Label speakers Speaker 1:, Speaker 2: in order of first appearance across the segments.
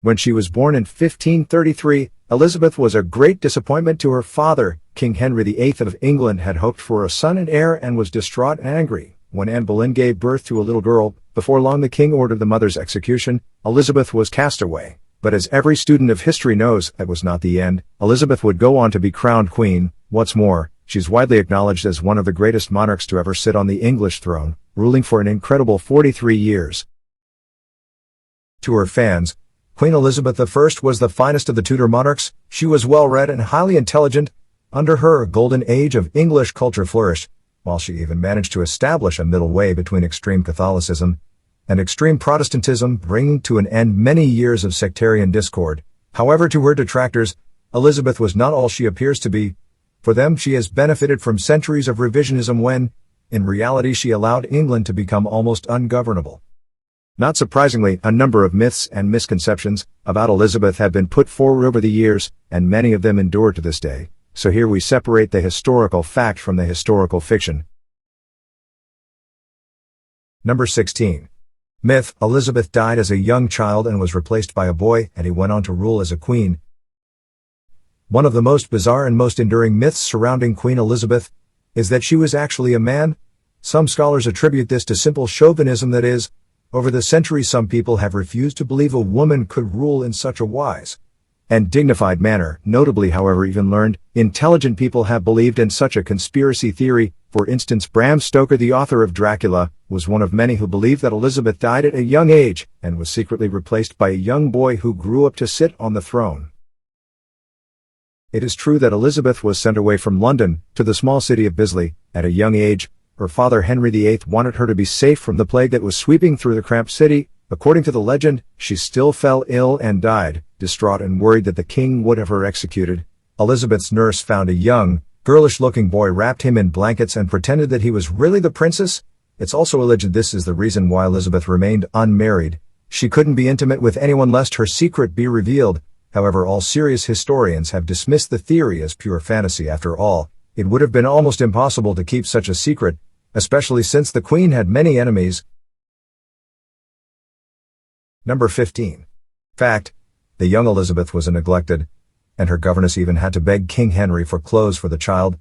Speaker 1: When she was born in 1533, Elizabeth was a great disappointment to her father. King Henry VIII of England had hoped for a son and heir and was distraught and angry. When Anne Boleyn gave birth to a little girl, before long the king ordered the mother's execution. Elizabeth was cast away. But as every student of history knows, that was not the end. Elizabeth would go on to be crowned queen. What's more, she's widely acknowledged as one of the greatest monarchs to ever sit on the English throne, ruling for an incredible 43 years. To her fans, Queen Elizabeth I was the finest of the Tudor monarchs. She was well-read and highly intelligent. Under her, a golden age of English culture flourished, while she even managed to establish a middle way between extreme Catholicism and extreme Protestantism, bringing to an end many years of sectarian discord. However, to her detractors, Elizabeth was not all she appears to be. For them, she has benefited from centuries of revisionism when, in reality, she allowed England to become almost ungovernable. Not surprisingly, a number of myths and misconceptions about Elizabeth have been put forward over the years, and many of them endure to this day. So here we separate the historical fact from the historical fiction. Number 16. Myth: Elizabeth died as a young child and was replaced by a boy, and he went on to rule as a queen. One of the most bizarre and most enduring myths surrounding Queen Elizabeth is that she was actually a man. Some scholars attribute this to simple chauvinism, that is, over the centuries some people have refused to believe a woman could rule in such a wise and dignified manner. Notably, however, even learned, intelligent people have believed in such a conspiracy theory. For instance, Bram Stoker, the author of Dracula, was one of many who believed that Elizabeth died at a young age and was secretly replaced by a young boy who grew up to sit on the throne. It is true that Elizabeth was sent away from London to the small city of Bisley at a young age. Her father Henry VIII wanted her to be safe from the plague that was sweeping through the cramped city. According to the legend, she still fell ill and died, distraught and worried that the king would have her executed. Elizabeth's nurse found a young, girlish-looking boy, wrapped him in blankets and pretended that he was really the princess. It's also alleged this is the reason why Elizabeth remained unmarried. She couldn't be intimate with anyone lest her secret be revealed. However, all serious historians have dismissed the theory as pure fantasy. After all, it would have been almost impossible to keep such a secret, especially since the Queen had many enemies. Number 15. Fact: the young Elizabeth was neglected, and her governess even had to beg King Henry for clothes for the child.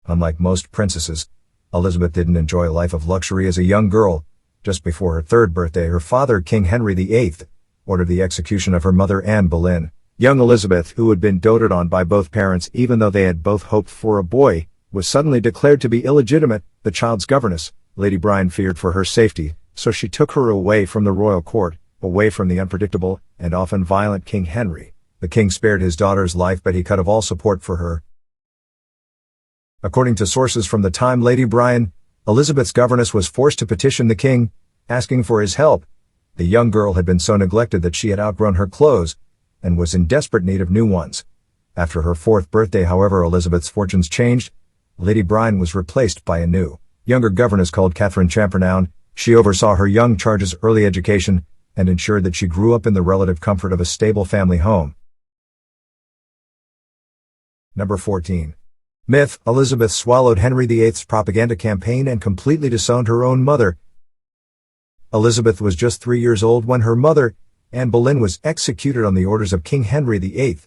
Speaker 1: Unlike most princesses, Elizabeth didn't enjoy a life of luxury as a young girl. Just before her 3rd birthday, her father, King Henry VIII, ordered the execution of her mother, Anne Boleyn. Young Elizabeth, who had been doted on by both parents even though they had both hoped for a boy, was suddenly declared to be illegitimate. The child's governess, Lady Bryan, feared for her safety, so she took her away from the royal court, away from the unpredictable and often violent King Henry. The king spared his daughter's life, but he cut off all support for her. According to sources from the time, Lady Bryan, Elizabeth's governess, was forced to petition the king, asking for his help. The young girl had been so neglected that she had outgrown her clothes and was in desperate need of new ones. After her 4th birthday, however, Elizabeth's fortunes changed. Lady Bryan was replaced by a new, younger governess called Catherine Champernowne. She oversaw her young charge's early education and ensured that she grew up in the relative comfort of a stable family home. Number 14. Myth: Elizabeth swallowed Henry VIII's propaganda campaign and completely disowned her own mother. Elizabeth was just 3 years old when her mother, Anne Boleyn, was executed on the orders of King Henry VIII.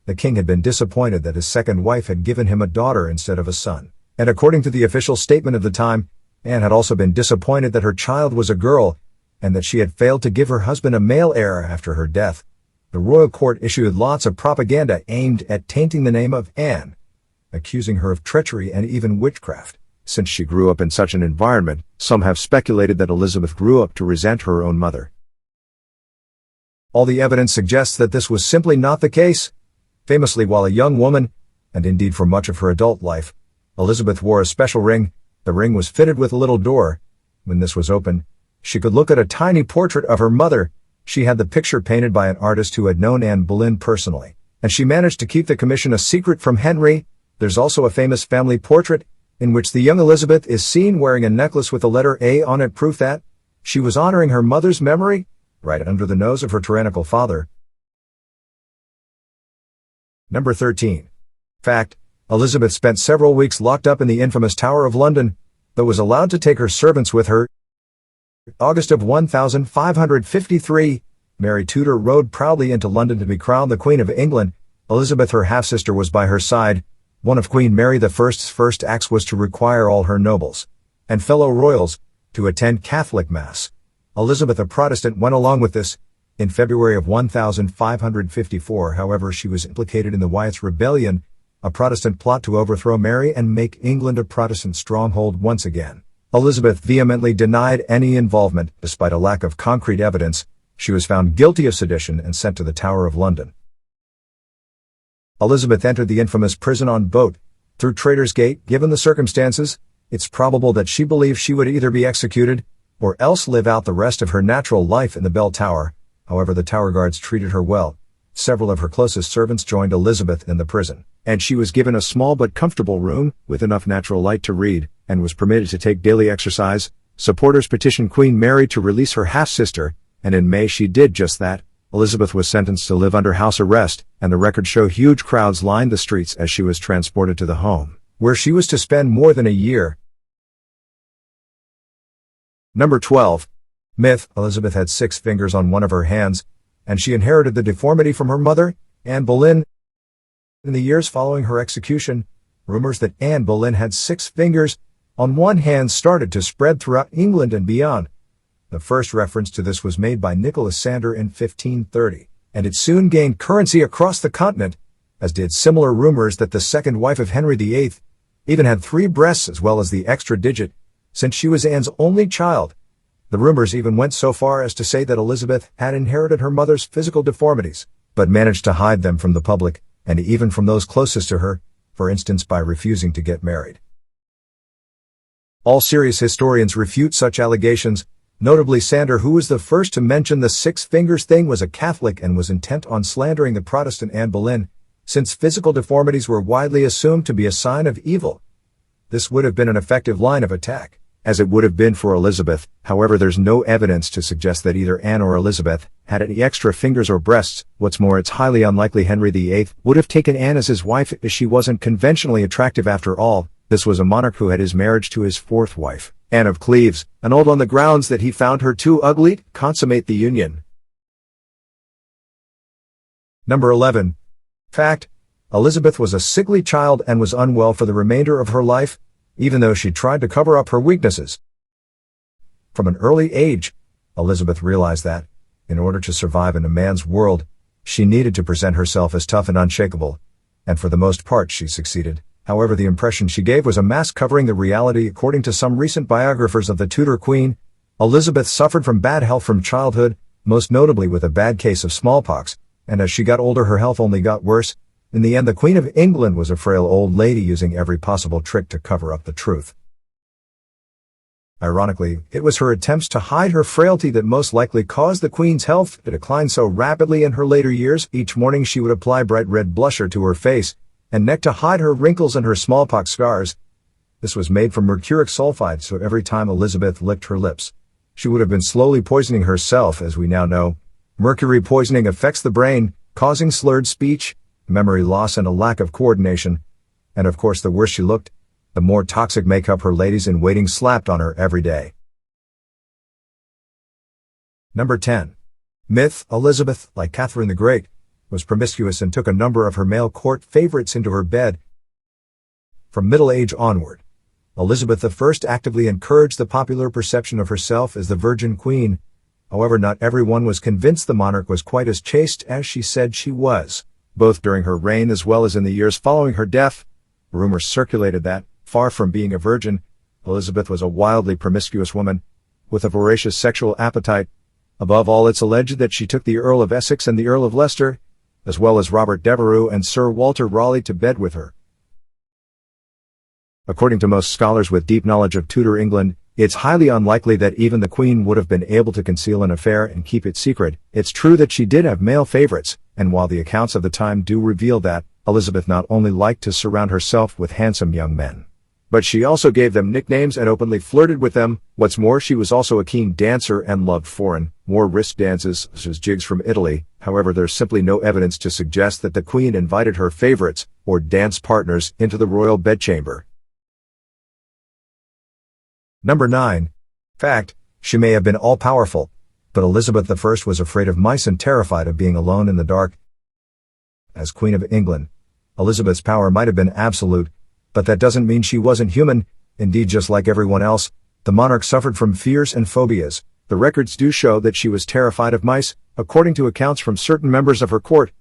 Speaker 1: The king had been disappointed that his second wife had given him a daughter instead of a son, and according to the official statement of the time, Anne had also been disappointed that her child was a girl, and that she had failed to give her husband a male heir after her death. The royal court issued lots of propaganda aimed at tainting the name of Anne, accusing her of treachery and even witchcraft. Since she grew up in such an environment, some have speculated that Elizabeth grew up to resent her own mother. All the evidence suggests that this was simply not the case. Famously, while a young woman, and indeed for much of her adult life, Elizabeth wore a special ring. The ring was fitted with a little door. When this was opened, she could look at a tiny portrait of her mother. She had the picture painted by an artist who had known Anne Boleyn personally, and she managed to keep the commission a secret from Henry. There's also a famous family portrait in which the young Elizabeth is seen wearing a necklace with the letter A on it, proof that she was honoring her mother's memory, right under the nose of her tyrannical father. Number 13. Fact: Elizabeth spent several weeks locked up in the infamous Tower of London, but was allowed to take her servants with her. August of 1553, Mary Tudor rode proudly into London to be crowned the Queen of England. Elizabeth, her half-sister, was by her side. One of Queen Mary I's first acts was to require all her nobles and fellow royals to attend Catholic Mass. Elizabeth, a Protestant, went along with this. In February of 1554, however, she was implicated in the Wyatt's Rebellion, a Protestant plot to overthrow Mary and make England a Protestant stronghold once again. Elizabeth vehemently denied any involvement. Despite a lack of concrete evidence, she was found guilty of sedition and sent to the Tower of London. Elizabeth entered the infamous prison on boat, through Traitor's Gate. Given the circumstances, it's probable that she believed she would either be executed, or else live out the rest of her natural life in the bell tower. However, the tower guards treated her well. Several of her closest servants joined Elizabeth in the prison, and she was given a small but comfortable room, with enough natural light to read, and was permitted to take daily exercise. Supporters petitioned Queen Mary to release her half-sister, and in May she did just that. Elizabeth was sentenced to live under house arrest, and the records show huge crowds lined the streets as she was transported to the home, where she was to spend more than a year. Number 12. Myth. Elizabeth had 6 fingers on one of her hands, and she inherited the deformity from her mother, Anne Boleyn. In the years following her execution, rumors that Anne Boleyn had 6 fingers on one hand started to spread throughout England and beyond. The first reference to this was made by Nicholas Sander in 1530, and it soon gained currency across the continent, as did similar rumors that the second wife of Henry VIII even had 3 breasts as well as the extra digit, since she was Anne's only child. The rumors even went so far as to say that Elizabeth had inherited her mother's physical deformities, but managed to hide them from the public, and even from those closest to her, for instance by refusing to get married. All serious historians refute such allegations. Notably, Sander, who was the first to mention the 6 fingers thing, was a Catholic and was intent on slandering the Protestant Anne Boleyn, since physical deformities were widely assumed to be a sign of evil. This would have been an effective line of attack, as it would have been for Elizabeth. However, there's no evidence to suggest that either Anne or Elizabeth had any extra fingers or breasts. What's more, it's highly unlikely Henry VIII would have taken Anne as his wife, as she wasn't conventionally attractive after all. This was a monarch who had his marriage to his 4th wife, Anne of Cleves, annulled on the grounds that he found her too ugly to consummate the union. Number 11. Fact. Elizabeth was a sickly child and was unwell for the remainder of her life, even though she tried to cover up her weaknesses. From an early age, Elizabeth realized that, in order to survive in a man's world, she needed to present herself as tough and unshakable, and for the most part she succeeded. However, the impression she gave was a mask covering the reality. According to some recent biographers of the Tudor Queen, Elizabeth suffered from bad health from childhood, most notably with a bad case of smallpox, and as she got older her health only got worse. In the end, the Queen of England was a frail old lady using every possible trick to cover up the truth. Ironically, it was her attempts to hide her frailty that most likely caused the Queen's health to decline so rapidly in her later years. Each morning she would apply bright red blusher to her face and neck to hide her wrinkles and her smallpox scars. This was made from mercuric sulfide, so every time Elizabeth licked her lips, she would have been slowly poisoning herself. As we now know, mercury poisoning affects the brain, causing slurred speech, memory loss, and a lack of coordination. And of course, the worse she looked, the more toxic makeup her ladies-in-waiting slapped on her every day. Number 10. Myth. Elizabeth, like Catherine the Great, was promiscuous and took a number of her male court favorites into her bed. From middle age onward, Elizabeth I actively encouraged the popular perception of herself as the Virgin Queen. However, not everyone was convinced the monarch was quite as chaste as she said she was. Both during her reign as well as in the years following her death, rumors circulated that, far from being a virgin, Elizabeth was a wildly promiscuous woman, with a voracious sexual appetite. Above all, it's alleged that she took the Earl of Essex and the Earl of Leicester, as well as Robert Devereux and Sir Walter Raleigh, to bed with her. According to most scholars with deep knowledge of Tudor England, it's highly unlikely that even the Queen would have been able to conceal an affair and keep it secret. It's true that she did have male favorites, and while the accounts of the time do reveal that, Elizabeth not only liked to surround herself with handsome young men, but she also gave them nicknames and openly flirted with them. What's more, she was also a keen dancer and loved foreign, more risk dances, such as jigs from Italy. However, there's simply no evidence to suggest that the Queen invited her favorites, or dance partners, into the royal bedchamber. Number 9. Fact. She may have been all-powerful, But Elizabeth I was afraid of mice and terrified of being alone in the dark. As Queen of England, Elizabeth's power might have been absolute, but that doesn't mean she wasn't human. Indeed, just like everyone else, the monarch suffered from fears and phobias. The records do show that she was terrified of mice, according to accounts from certain members of her court.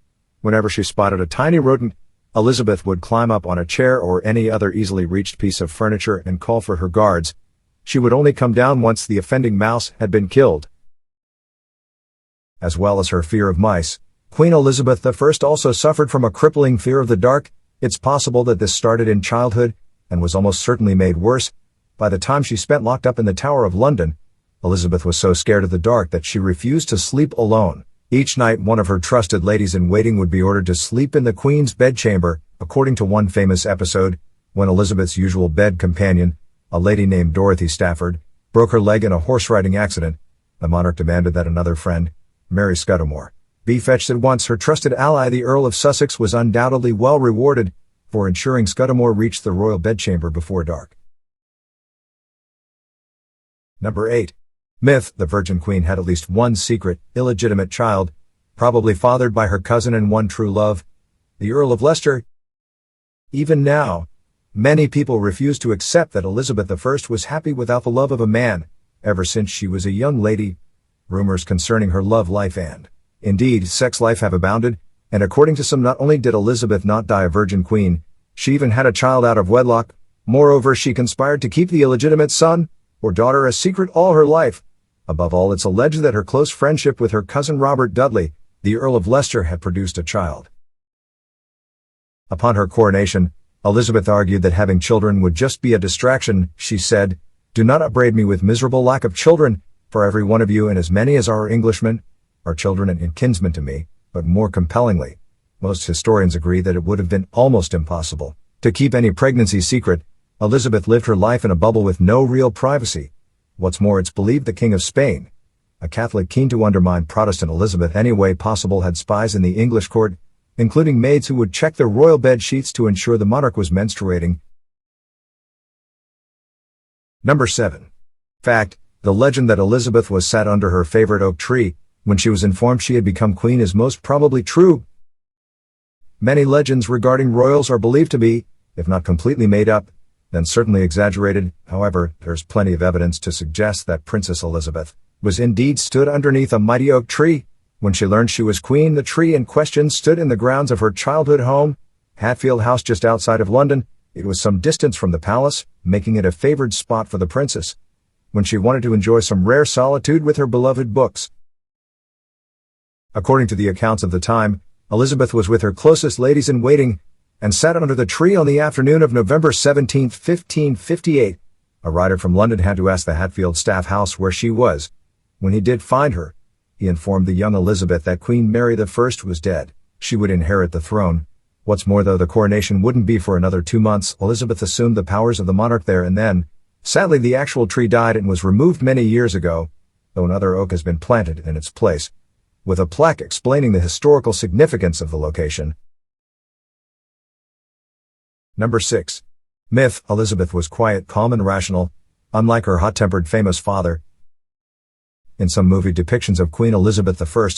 Speaker 1: Whenever she spotted a tiny rodent, Elizabeth would climb up on a chair or any other easily reached piece of furniture and call for her guards. She would only come down once the offending mouse had been killed. As well as her fear of mice, Queen Elizabeth I also suffered from a crippling fear of the dark. It's possible that this started in childhood, and was almost certainly made worse by the time she spent locked up in the Tower of London. Elizabeth was so scared of the dark that she refused to sleep alone. Each night one of her trusted ladies-in-waiting would be ordered to sleep in the Queen's bedchamber, according to one famous episode, when Elizabeth's usual bed companion, a lady named Dorothy Stafford, broke her leg in a horse-riding accident. The monarch demanded that another friend, Mary Scudamore, be fetched at once. Her trusted ally, the Earl of Sussex, was undoubtedly well rewarded for ensuring Scudamore reached the royal bedchamber before dark. Number 8. Myth: the Virgin Queen had at least one secret, illegitimate child, probably fathered by her cousin and one true love, the Earl of Leicester. Even now, many people refuse to accept that Elizabeth I was happy without the love of a man. Ever since she was a young lady, rumors concerning her love life and, indeed, sex life have abounded, and according to some, not only did Elizabeth not die a virgin queen, she even had a child out of wedlock. Moreover, she conspired to keep the illegitimate son or daughter a secret all her life. Above all, it's alleged that her close friendship with her cousin Robert Dudley, the Earl of Leicester, had produced a child. Upon her coronation, Elizabeth argued that having children would just be a distraction. She said, "Do not upbraid me with miserable lack of children, for every one of you and as many as are Englishmen are children and kinsmen to me." But more compellingly, most historians agree that it would have been almost impossible to keep any pregnancy secret. Elizabeth lived her life in a bubble with no real privacy. What's more, it's believed the King of Spain, a Catholic keen to undermine Protestant Elizabeth any way possible, had spies in the English court, including maids who would check their royal bed sheets to ensure the monarch was menstruating. Number 7. Fact: the legend that Elizabeth was sat under her favorite oak tree when she was informed she had become queen is most probably true. Many legends regarding royals are believed to be, if not completely made up, then certainly exaggerated. However, there's plenty of evidence to suggest that Princess Elizabeth was indeed stood underneath a mighty oak tree. When she learned she was queen, the tree in question stood in the grounds of her childhood home, Hatfield House, just outside of London. It was some distance from the palace, making it a favored spot for the princess when she wanted to enjoy some rare solitude with her beloved books. According to the accounts of the time, Elizabeth was with her closest ladies-in-waiting and sat under the tree on the afternoon of November 17, 1558. A rider from London had to ask the Hatfield staff house where she was. When he did find her, he informed the young Elizabeth that Queen Mary I was dead. She would inherit the throne. What's more, though the coronation wouldn't be for another 2 months, Elizabeth assumed the powers of the monarch there and then. Sadly, the actual tree died and was removed many years ago, though another oak has been planted in its place, with a plaque explaining the historical significance of the location. Number 6. Myth: Elizabeth was quiet, calm, and rational, unlike her hot-tempered famous father. In some movie depictions of Queen Elizabeth I,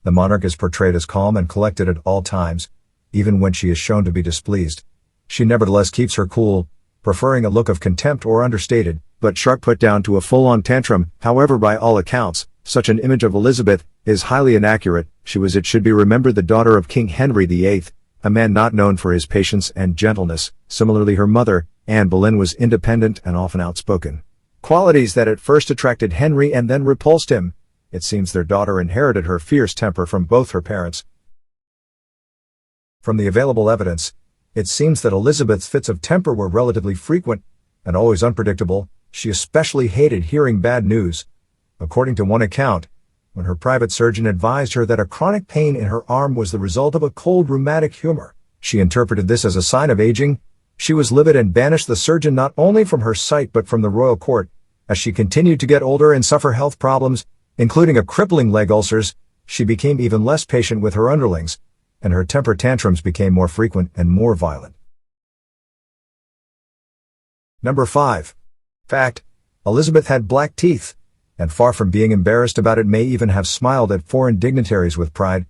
Speaker 1: the monarch is portrayed as calm and collected at all times, even when she is shown to be displeased. She nevertheless keeps her cool, preferring a look of contempt or understated, but sharp put down to a full-on tantrum. However, by all accounts, such an image of Elizabeth is highly inaccurate. She was, it should be remembered, the daughter of King Henry VIII, a man not known for his patience and gentleness. Similarly, her mother, Anne Boleyn, was independent and often outspoken, qualities that at first attracted Henry and then repulsed him. It seems their daughter inherited her fierce temper from both her parents. From the available evidence, it seems that Elizabeth's fits of temper were relatively frequent and always unpredictable. She especially hated hearing bad news. According to one account, when her private surgeon advised her that a chronic pain in her arm was the result of a cold rheumatic humor, she interpreted this as a sign of aging. She was livid and banished the surgeon not only from her sight but from the royal court. As she continued to get older and suffer health problems, including a crippling leg ulcers, she became even less patient with her underlings, and her temper tantrums became more frequent and more violent. Number 5. Fact: Elizabeth had black teeth. and far from being embarrassed about it may even have smiled at foreign dignitaries with pride.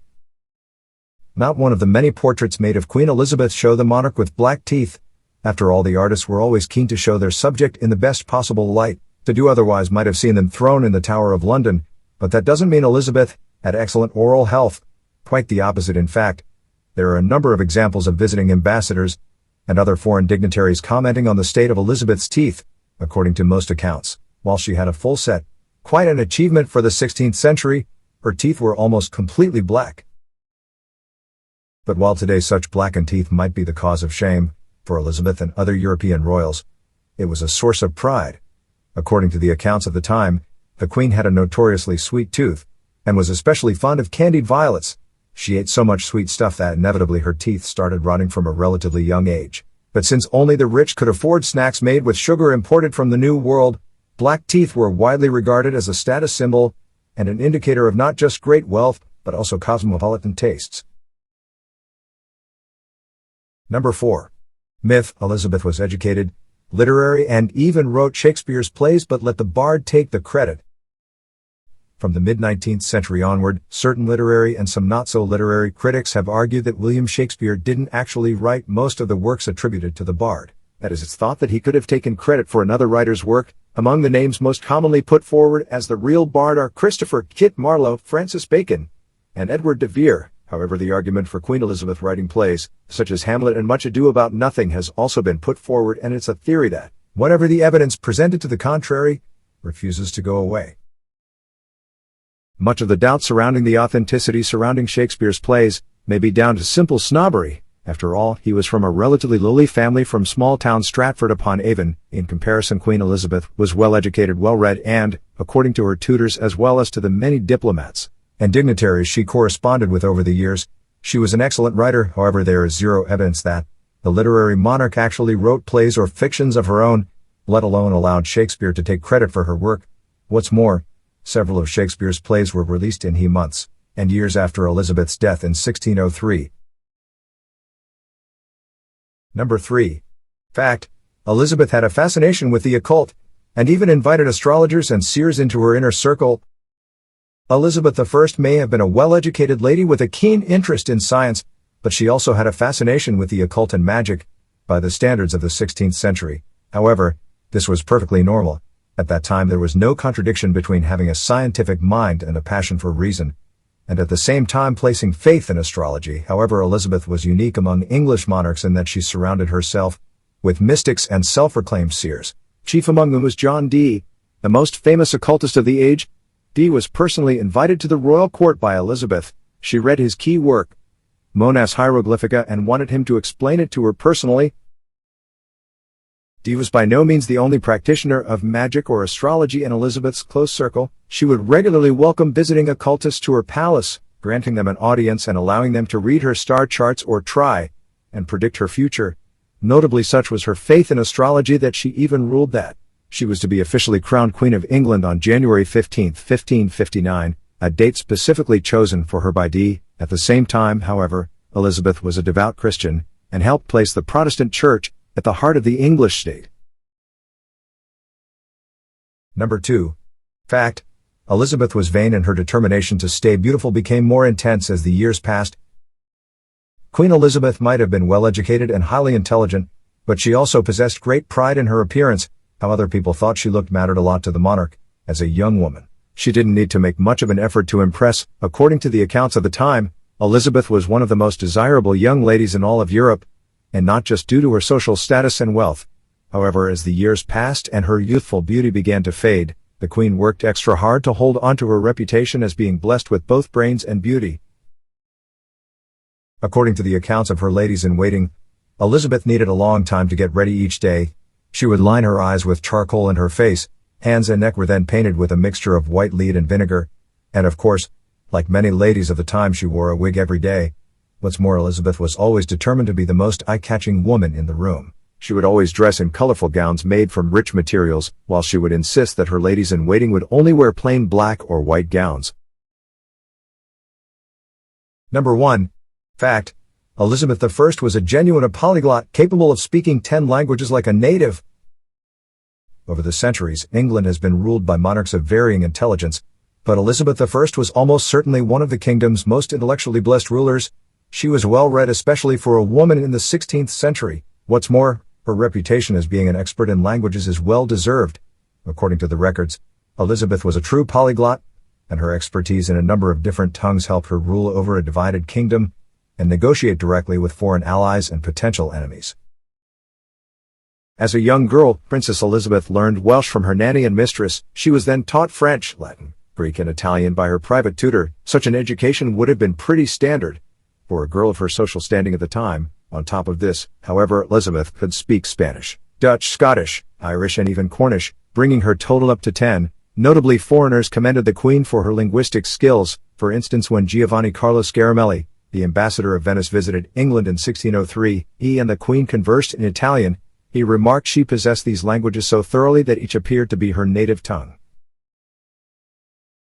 Speaker 1: Not one of the many portraits made of Queen Elizabeth show the monarch with black teeth. After all, the artists were always keen to show their subject in the best possible light. To do otherwise might have seen them thrown in the Tower of London, but that doesn't mean Elizabeth had excellent oral health. Quite the opposite, in fact. There are a number of examples of visiting ambassadors and other foreign dignitaries commenting on the state of Elizabeth's teeth. According to most accounts, while she had a full set, quite an achievement for the 16th century, her teeth were almost completely black. But while today such blackened teeth might be the cause of shame, for Elizabeth and other European royals, it was a source of pride. According to the accounts of the time, the Queen had a notoriously sweet tooth, and was especially fond of candied violets. She ate so much sweet stuff that inevitably her teeth started rotting from a relatively young age. But since only the rich could afford snacks made with sugar imported from the New World, black teeth were widely regarded as a status symbol and an indicator of not just great wealth, but also cosmopolitan tastes. Number 4. Myth: Elizabeth was educated, literary, and even wrote Shakespeare's plays, but let the bard take the credit. From the mid-19th century onward, certain literary and some not-so-literary critics have argued that William Shakespeare didn't actually write most of the works attributed to the bard. That is, it's thought that he could have taken credit for another writer's work. Among the names most commonly put forward as the real bard are Christopher Kit Marlowe, Francis Bacon, and Edward de Vere. However, the argument for Queen Elizabeth writing plays, such as Hamlet and Much Ado About Nothing, has also been put forward, and it's a theory that, whatever the evidence presented to the contrary, refuses to go away. Much of the doubt surrounding the authenticity surrounding Shakespeare's plays may be down to simple snobbery. After all, he was from a relatively lowly family from small-town Stratford-upon-Avon. In comparison, Queen Elizabeth was well-educated, well-read, and, according to her tutors as well as to the many diplomats and dignitaries she corresponded with over the years, she was an excellent writer. However, there is zero evidence that the literary monarch actually wrote plays or fictions of her own, let alone allowed Shakespeare to take credit for her work. What's more, several of Shakespeare's plays were released in months and years after Elizabeth's death in 1603. Number 3. Fact: Elizabeth had a fascination with the occult, and even invited astrologers and seers into her inner circle. Elizabeth I may have been a well-educated lady with a keen interest in science, but she also had a fascination with the occult and magic, by the standards of the 16th century. However, this was perfectly normal. At that time there was no contradiction between having a scientific mind and a passion for reason, and at the same time placing faith in astrology. However, Elizabeth was unique among English monarchs in that she surrounded herself with mystics and self-proclaimed seers. Chief among them was John Dee, the most famous occultist of the age. Dee was personally invited to the royal court by Elizabeth. She read his key work, Monas Hieroglyphica, and wanted him to explain it to her personally. Dee was by no means the only practitioner of magic or astrology in Elizabeth's close circle. She would regularly welcome visiting occultists to her palace, granting them an audience and allowing them to read her star charts or try and predict her future. Notably, such was her faith in astrology that she even ruled that she was to be officially crowned Queen of England on January 15, 1559, a date specifically chosen for her by Dee. At the same time, however, Elizabeth was a devout Christian and helped place the Protestant Church at the heart of the English state. Number 2. Fact: Elizabeth was vain, and her determination to stay beautiful became more intense as the years passed. Queen Elizabeth might have been well-educated and highly intelligent, but she also possessed great pride in her appearance. How other people thought she looked mattered a lot to the monarch. As a young woman, she didn't need to make much of an effort to impress. According to the accounts of the time, Elizabeth was one of the most desirable young ladies in all of Europe, and not just due to her social status and wealth. However, as the years passed and her youthful beauty began to fade, the Queen worked extra hard to hold onto her reputation as being blessed with both brains and beauty. According to the accounts of her ladies-in-waiting, Elizabeth needed a long time to get ready each day. She would line her eyes with charcoal, and her face, hands and neck were then painted with a mixture of white lead and vinegar. And of course, like many ladies of the time, she wore a wig every day. What's more, Elizabeth was always determined to be the most eye-catching woman in the room. She would always dress in colorful gowns made from rich materials, while she would insist that her ladies-in-waiting would only wear plain black or white gowns. Number 1. Fact: Elizabeth I was a genuine polyglot, capable of speaking 10 languages like a native. Over the centuries, England has been ruled by monarchs of varying intelligence, but Elizabeth I was almost certainly one of the kingdom's most intellectually blessed rulers. She was well-read, especially for a woman in the 16th century. What's more, her reputation as being an expert in languages is well-deserved. According to the records, Elizabeth was a true polyglot, and her expertise in a number of different tongues helped her rule over a divided kingdom and negotiate directly with foreign allies and potential enemies. As a young girl, Princess Elizabeth learned Welsh from her nanny and mistress. She was then taught French, Latin, Greek, and Italian by her private tutor. Such an education would have been pretty standard for a girl of her social standing at the time. On top of this, however, Elizabeth could speak Spanish, Dutch, Scottish, Irish, and even Cornish, bringing her total up to 10. Notably, foreigners commended the Queen for her linguistic skills. For instance, when Giovanni Carlo Scaramelli, the ambassador of Venice, visited England in 1603, he and the Queen conversed in Italian. He remarked she possessed these languages so thoroughly that each appeared to be her native tongue.